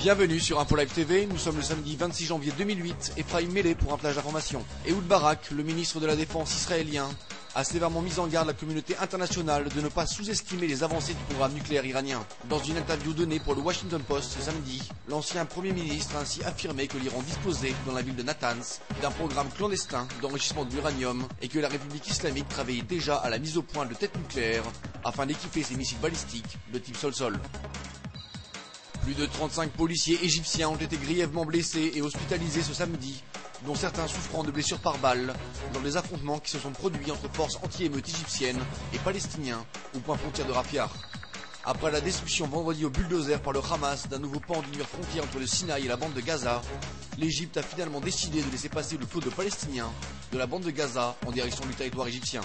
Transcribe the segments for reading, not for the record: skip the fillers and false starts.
Bienvenue sur Info Live TV, nous sommes le samedi 26 janvier 2008, Ephraim Mêlé pour un flash d'information. Ehud Barak, le ministre de la Défense israélien, a sévèrement mis en garde la communauté internationale de ne pas sous-estimer les avancées du programme nucléaire iranien. Dans une interview donnée pour le Washington Post ce samedi, l'ancien Premier ministre a ainsi affirmé que l'Iran disposait, dans la ville de Natanz, d'un programme clandestin d'enrichissement de l'uranium et que la République islamique travaillait déjà à la mise au point de têtes nucléaires afin d'équiper ses missiles balistiques de type sol-sol. Plus de 35 policiers égyptiens ont été grièvement blessés et hospitalisés ce samedi, dont certains souffrant de blessures par balle, dans des affrontements qui se sont produits entre forces anti-émeutes égyptiennes et palestiniens au point frontière de Rafia. Après la destruction vendredi au bulldozer par le Hamas d'un nouveau pan du mur frontière entre le Sinaï et la bande de Gaza, l'Égypte a finalement décidé de laisser passer le flot de Palestiniens de la bande de Gaza en direction du territoire égyptien.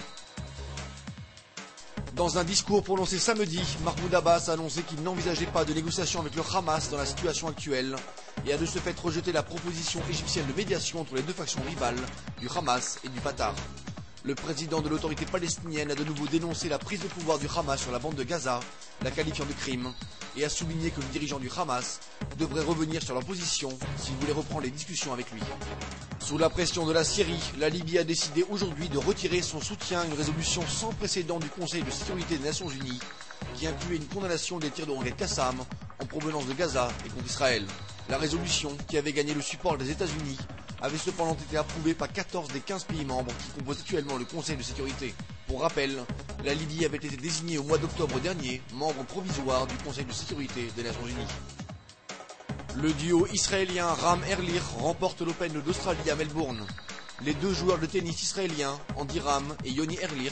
Dans un discours prononcé samedi, Mahmoud Abbas a annoncé qu'il n'envisageait pas de négociation avec le Hamas dans la situation actuelle et a de ce fait rejeté la proposition égyptienne de médiation entre les deux factions rivales du Hamas et du Fatah. Le président de l'autorité palestinienne a de nouveau dénoncé la prise de pouvoir du Hamas sur la bande de Gaza, la qualifiant de crime, et a souligné que le dirigeant du Hamas devrait revenir sur leur position s'il voulait reprendre les discussions avec lui. Sous la pression de la Syrie, la Libye a décidé aujourd'hui de retirer son soutien à une résolution sans précédent du Conseil de sécurité des Nations Unies qui incluait une condamnation des tirs de roquettes Qassam en provenance de Gaza et contre Israël. La résolution, qui avait gagné le support des États-Unis, avait cependant été approuvée par 14 des 15 pays membres qui composent actuellement le Conseil de sécurité. Pour rappel, la Libye avait été désignée au mois d'octobre dernier membre provisoire du Conseil de sécurité des Nations Unies. Le duo israélien Ram Erlich remporte l'Open d'Australie à Melbourne. Les deux joueurs de tennis israéliens, Andy Ram et Yoni Erlich,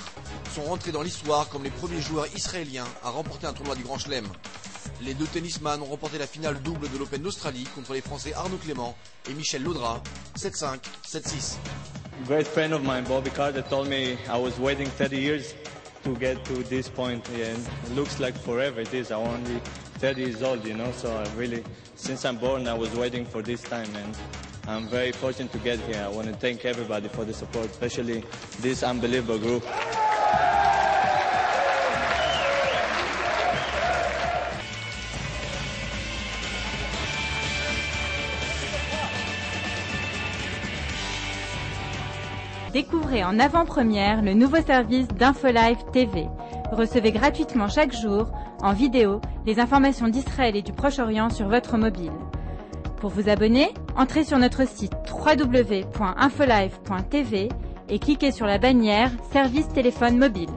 sont rentrés dans l'histoire comme les premiers joueurs israéliens à remporter un tournoi du Grand Chelem. Les deux tennisman ont remporté la finale double de l'Open d'Australie contre les Français Arnaud Clément et Michel Laudrat, 7-5, 7-6. Great friend of mine, Bobby Carter, told me I was waiting 30 years to get to this point, and it looks like forever it is. I'm only 30 years old, you know, so I really, since I'm born, I was waiting for this time, and I'm very fortunate to get here. I want to thank everybody for the support, especially this unbelievable group. Découvrez en avant-première le nouveau service d'Info Live TV. Recevez gratuitement chaque jour, en vidéo, les informations d'Israël et du Proche-Orient sur votre mobile. Pour vous abonner, entrez sur notre site www.infolive.tv et cliquez sur la bannière Service téléphone mobile.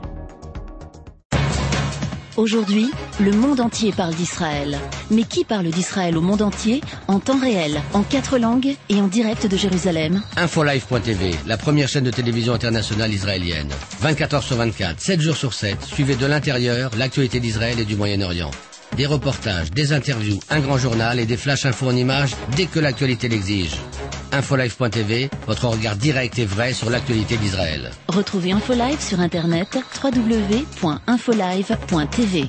Aujourd'hui, le monde entier parle d'Israël. Mais qui parle d'Israël au monde entier, en temps réel, en 4 langues et en direct de Jérusalem? Infolive.tv, la première chaîne de télévision internationale israélienne. 24 heures sur 24, 7 jours sur 7, suivez de l'intérieur l'actualité d'Israël et du Moyen-Orient. Des reportages, des interviews, un grand journal et des flash infos en images dès que l'actualité l'exige. Infolive.tv, votre regard direct et vrai sur l'actualité d'Israël. Retrouvez Infolive sur internet www.infolive.tv.